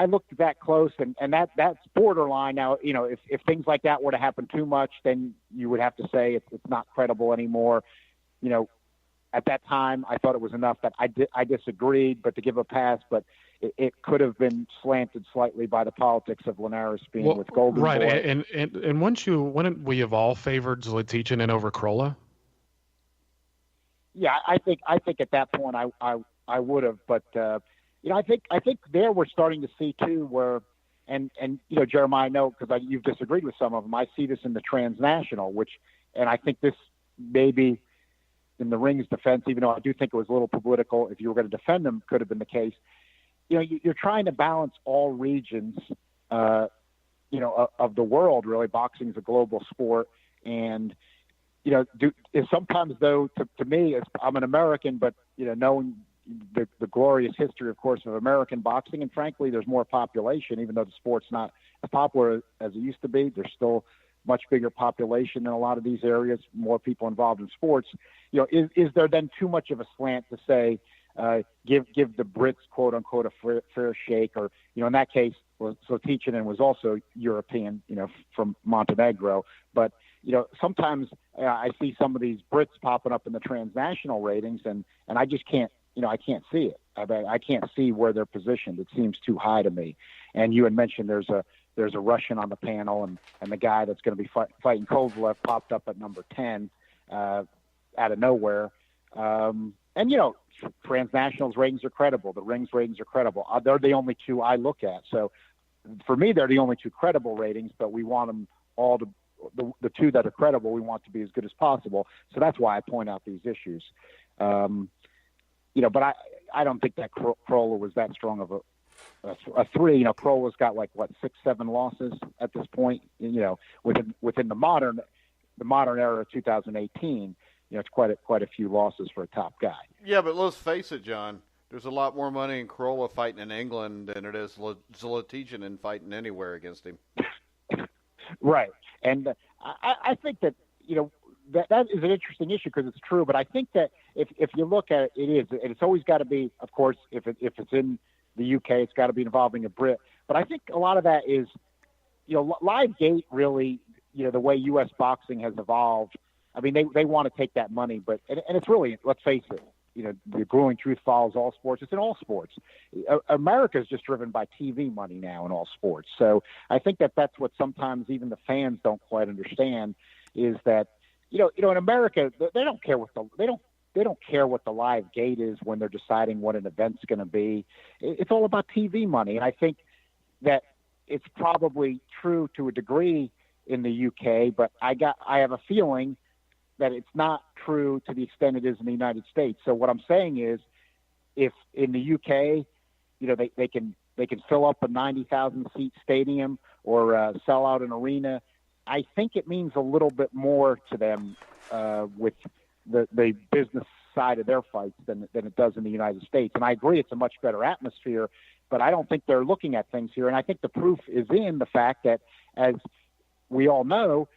looked at that close, and that's borderline. Now, if things like that were to happen too much, then you would have to say it's not credible anymore. At that time, I thought it was enough that I disagreed, but to give a pass, but it could have been slanted slightly by the politics of Linares being with Golden right. Boy. And wouldn't we have all favored Zlaticanin over Crolla? Yeah, I think at that point I would have, but I think there we're starting to see too where, and Jeremiah, I know because you've disagreed with some of them. I see this in the Transnational, and I think this maybe in the Ring's defense, even though I do think it was a little political, if you were going to defend them, could have been the case. You're trying to balance all regions, of the world. Really, boxing is a global sport, and sometimes though, to me, I'm an American, but knowing the glorious history, of course, of American boxing, and frankly, there's more population, even though the sport's not as popular as it used to be. There's still much bigger population in a lot of these areas, more people involved in sports. Is there then too much of a slant to say, give the Brits, quote unquote, a fair shake? Or, in that case, Zlaticanin was also European, from Montenegro. But, sometimes I see some of these Brits popping up in the Transnational ratings, and I just can't, I can't see it. I can't see where they're positioned. It seems too high to me. And you had mentioned there's a Russian on the panel, and the guy that's going to be fighting Kovalev popped up at number 10 out of nowhere. Transnational's ratings are credible. The Ring's ratings are credible. They're the only two I look at. So for me, they're the only two credible ratings, but we want them all to, the two that are credible, we want to be as good as possible. So that's why I point out these issues. But I don't think that Crolla was that strong of a 3. Crolla's got 6-7 losses at this point. Within the modern era of 2018, it's quite a few losses for a top guy. Yeah, but let's face it, John. There's a lot more money in Corolla fighting in England than it is Zlatijan in fighting anywhere against him. Right. And I think that, that is an interesting issue because it's true. But I think that if you look at it, it is. And it's always got to be, of course, if it's in the UK, it's got to be involving a Brit. But I think a lot of that is, Live Gate really, the way U.S. boxing has evolved. I mean, they want to take that money. But and it's really, let's face it, the grueling truth follows all sports. It's in all sports. America is just driven by TV money now in all sports. So I think that that's what sometimes even the fans don't quite understand is that, in America, they don't care what they don't care what the live gate is when they're deciding what an event's going to be. It's all about TV money. And I think that it's probably true to a degree in the UK, but I have a feeling that it's not true to the extent it is in the United States. So what I'm saying is, if in the UK, they can fill up a 90,000 seat stadium or sell out an arena, I think it means a little bit more to them with the business side of their fights than it does in the United States. And I agree, it's a much better atmosphere, but I don't think they're looking at things here. And I think the proof is in the fact that, as we all know,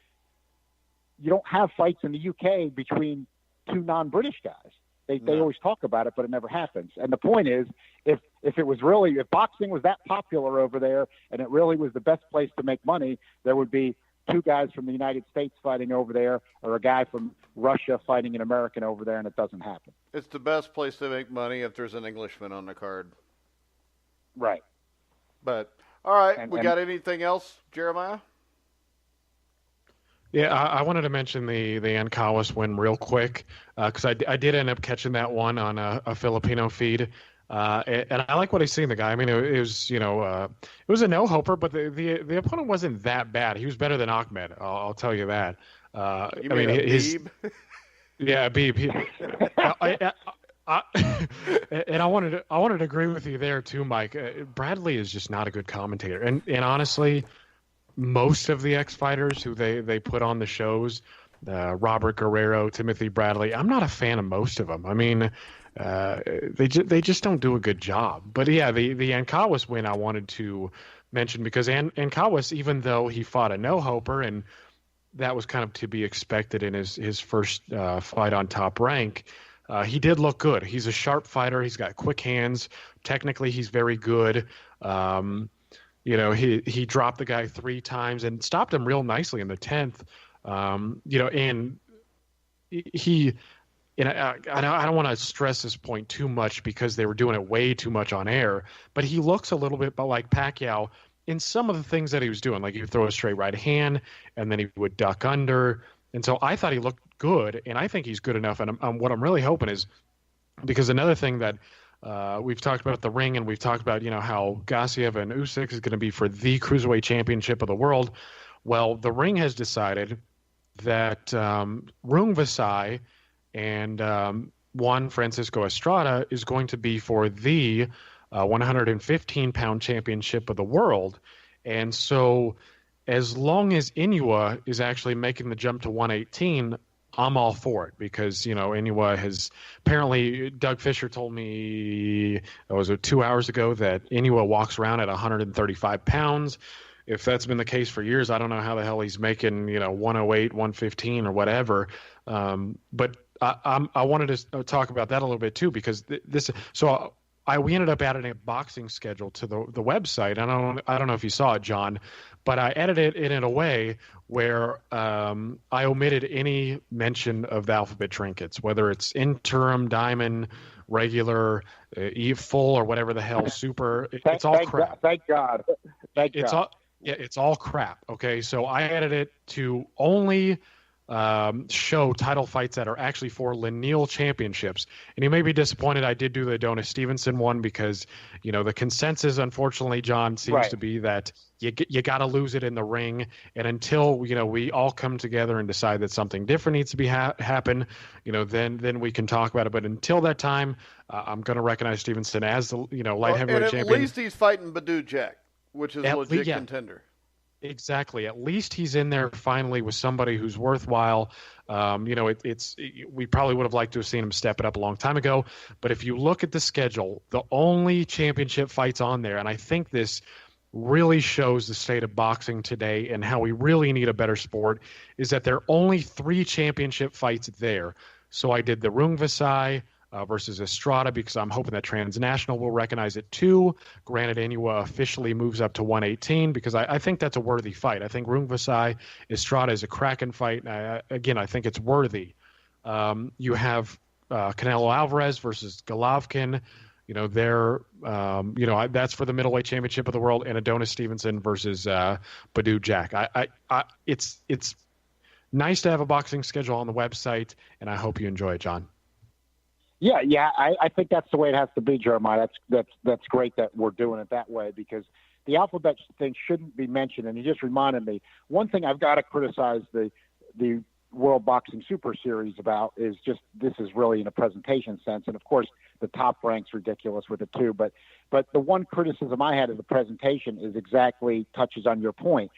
you don't have fights in the UK between two non-British guys. They always talk about it, but it never happens. And the point is, if boxing was that popular over there and it really was the best place to make money, there would be two guys from the United States fighting over there or a guy from Russia fighting an American over there, and it doesn't happen. It's the best place to make money if there's an Englishman on the card. Right. But, all right, we got anything else, Jeremiah? Yeah, I wanted to mention the Ancawas win real quick because I did end up catching that one on a Filipino feed, and I like what I see in the guy. I mean, it was it was a no-hoper, but the opponent wasn't that bad. He was better than Ahmed. I'll tell you that. Beeb? Yeah, Beeb. And I wanted to agree with you there too, Mike. Bradley is just not a good commentator, and honestly, most of the ex-fighters who they put on the shows, Robert Guerrero, Timothy Bradley, I'm not a fan of most of them. I mean, they just don't do a good job. But yeah, the Ancawas win I wanted to mention because Ancawas, even though he fought a no-hoper, and that was kind of to be expected in his first fight on Top Rank, he did look good. He's a sharp fighter. He's got quick hands. Technically, he's very good. He dropped the guy 3 times and stopped him real nicely in the 10th. And he, I don't want to stress this point too much because they were doing it way too much on air, but he looks a little bit like Pacquiao in some of the things that he was doing. Like he would throw a straight right hand and then he would duck under. And so I thought he looked good, and I think he's good enough. And what I'm really hoping is, because another thing that we've talked about the ring, and we've talked about, how Gassiev and Usyk is going to be for the Cruiserweight Championship of the world. Well, the ring has decided that Rung Visai and Juan Francisco Estrada is going to be for the 115-pound championship of the world. And so as long as Inoue is actually making the jump to 118, I'm all for it because, Inoue has apparently, Doug Fisher told me, it was 2 hours ago, that Inoue walks around at 135 pounds. If that's been the case for years, I don't know how the hell he's making, 108, 115 or whatever. But I wanted to talk about that a little bit too, because we ended up adding a boxing schedule to the website. I don't know if you saw it, John, but I edited it in a way where I omitted any mention of the alphabet trinkets, whether it's interim, diamond, regular, full, or whatever the hell, super. It's all crap. Thank God. It's all crap. Okay, so I edited it to only show title fights that are actually for lineal championships. And you may be disappointed I did do the Adonis Stevenson one because, the consensus, unfortunately, John, seems to be that you got to lose it in the ring. And until, we all come together and decide that something different needs to be happen, then we can talk about it. But until that time, I'm going to recognize Stevenson as the, light heavyweight champion. At least he's fighting Badu Jack, which is a legit contender. Exactly. At least he's in there finally with somebody who's worthwhile. We probably would have liked to have seen him step it up a long time ago. But if you look at the schedule, the only championship fights on there, and I think this really shows the state of boxing today and how we really need a better sport, is that there are only 3 championship fights there. So I did the Rungvisai versus Estrada because I'm hoping that Transnational will recognize it too. Granted, Inoue officially moves up to 118 because I think that's a worthy fight. I think Rungvisai Estrada is a cracking fight. Again, I think it's worthy. You have Canelo Alvarez versus Golovkin. That's for the middleweight championship of the world, and Adonis Stevenson versus Badou Jack. It's nice to have a boxing schedule on the website, and I hope you enjoy it, John. Yeah, I think that's the way it has to be, Jeremiah. That's great that we're doing it that way because the alphabet thing shouldn't be mentioned. And you just reminded me, one thing I've got to criticize the World Boxing Super Series about is just this is really in a presentation sense. And, of course, the top rank's ridiculous with it too. But the one criticism I had of the presentation is exactly touches on your point.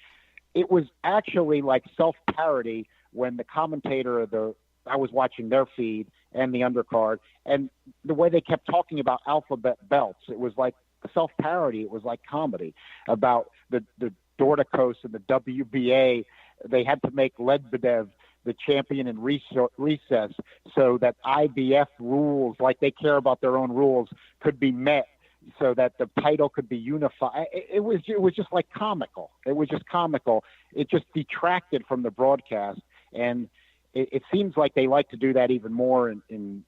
It was actually like self-parody when the commentator I was watching their feed and the undercard, and the way they kept talking about alphabet belts, it was like self-parody. It was like comedy about the Dorticos and the WBA. They had to make Ledbedev the champion in recess so that IBF rules, like they care about their own rules, could be met so that the title could be unified. It was just like comical. It was just comical. It just detracted from the broadcast. And it seems like they like to do that even more in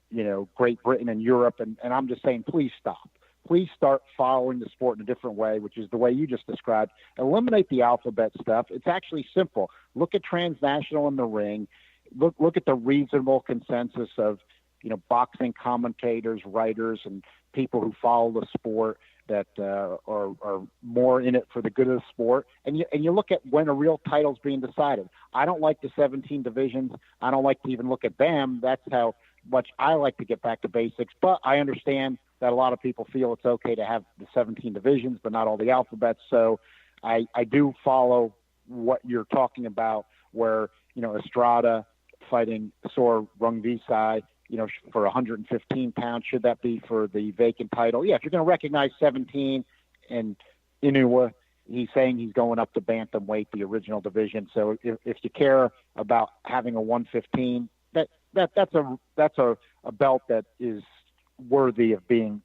Great Britain and Europe. And I'm just saying, please stop. Please start following the sport in a different way, which is the way you just described. Eliminate the alphabet stuff. It's actually simple. Look at Transnational in the ring. Look at the reasonable consensus of, boxing commentators, writers, and people who follow the sport that are more in it for the good of the sport. And you look at when a real title's being decided. I don't like the 17 divisions. I don't like to even look at them. That's how much I like to get back to basics. But I understand that a lot of people feel it's okay to have the 17 divisions, but not all the alphabets. So I do follow what you're talking about where, Estrada fighting Sor Rungvisai, for 115 pounds. Should that be for the vacant title? Yeah, if you're going to recognize 17 and Inoue, he's saying he's going up to bantamweight, the original division. So if you care about having a 115, that's a belt that is worthy of being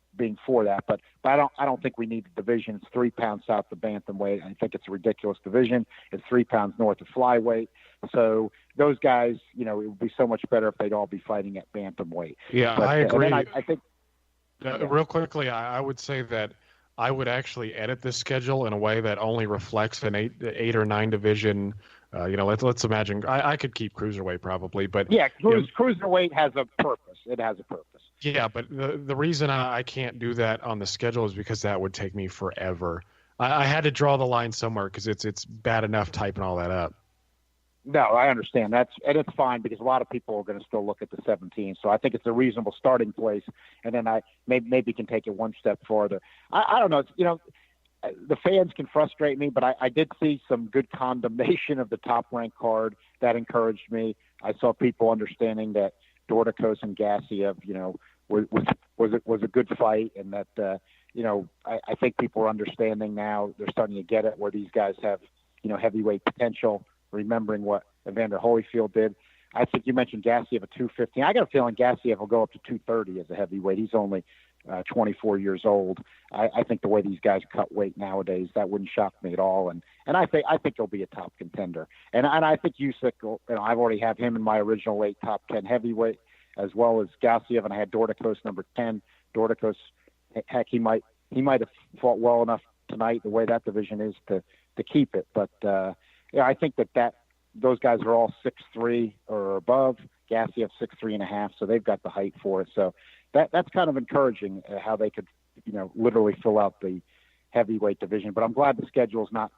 for that. But I don't think we need the division. It's 3 pounds south of bantamweight. I think it's a ridiculous division. It's 3 pounds north of flyweight. So those guys, it would be so much better if they'd all be fighting at bantamweight. Yeah, I agree. And then I think real quickly, I would say that I would actually edit this schedule in a way that only reflects an 8 or 9 division. Let's imagine I could keep cruiserweight probably, but yeah, cruiserweight has a purpose. It has a purpose. Yeah, but the reason I can't do that on the schedule is because that would take me forever. I had to draw the line somewhere because it's bad enough typing all that up. No, I understand. It's fine because a lot of people are going to still look at the 17. So I think it's a reasonable starting place, and then I maybe can take it one step farther. I don't know. The fans can frustrate me, but I did see some good condemnation of the top-ranked card. That encouraged me. I saw people understanding that Dorticos and Gassiev, was a good fight, and that I think people are understanding now. They're starting to get it where these guys have heavyweight potential. Remembering what Evander Holyfield did, I think you mentioned Gassiev at 215. I got a feeling Gassiev will go up to 230 as a heavyweight. He's only 24 years old. I think the way these guys cut weight nowadays, that wouldn't shock me at all. And I think he'll be a top contender. And I think Usyk, I've already have him in my original weight, top 10 heavyweight, as well as Gassiev, and I had Dorticos number 10. Dorticos, heck, he might have fought well enough tonight, the way that division is, to keep it. But I think that those guys are all 6'3" or above. Gassiev 6'3.5", so they've got the height for it. So that's kind of encouraging how they could, literally fill out the heavyweight division. But I'm glad the schedule is not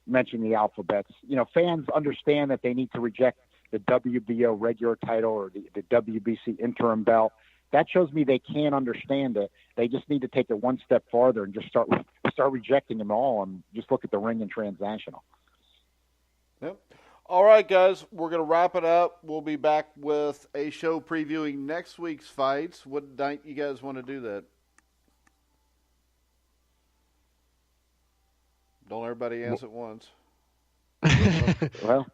mentioning the alphabets. Fans understand that they need to reject the WBO regular title or the WBC interim belt. That shows me they can't understand it. They just need to take it one step farther and just start rejecting them all and just look at the ring and Transnational. Yep. All right, guys, we're going to wrap it up. We'll be back with a show previewing next week's fights. What night you guys want to do that? Don't everybody answer at once. Well,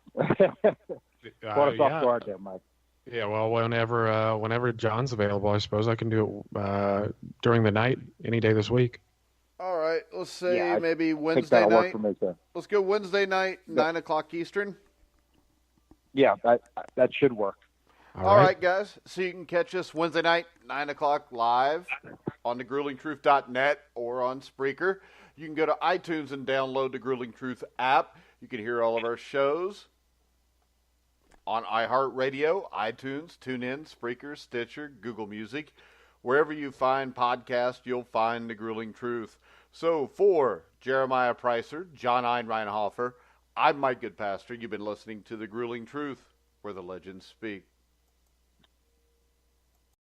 caught us off guard there, Mike. Yeah, well, whenever John's available, I suppose I can do it during the night, any day this week. All right, let's say maybe Wednesday night. Let's go Wednesday night, 9 o'clock Eastern. Yeah, that should work. All right, guys. So you can catch us Wednesday night, 9 o'clock live on thegruelingtruth.net or on Spreaker. You can go to iTunes and download the Grueling Truth app. You can hear all of our shows on iHeartRadio, iTunes, TuneIn, Spreaker, Stitcher, Google Music. Wherever you find podcasts, you'll find The Grueling Truth. So for Jeremiah Preisser, John Einreinhofer, I'm Mike Goodpaster. You've been listening to The Grueling Truth, where the legends speak.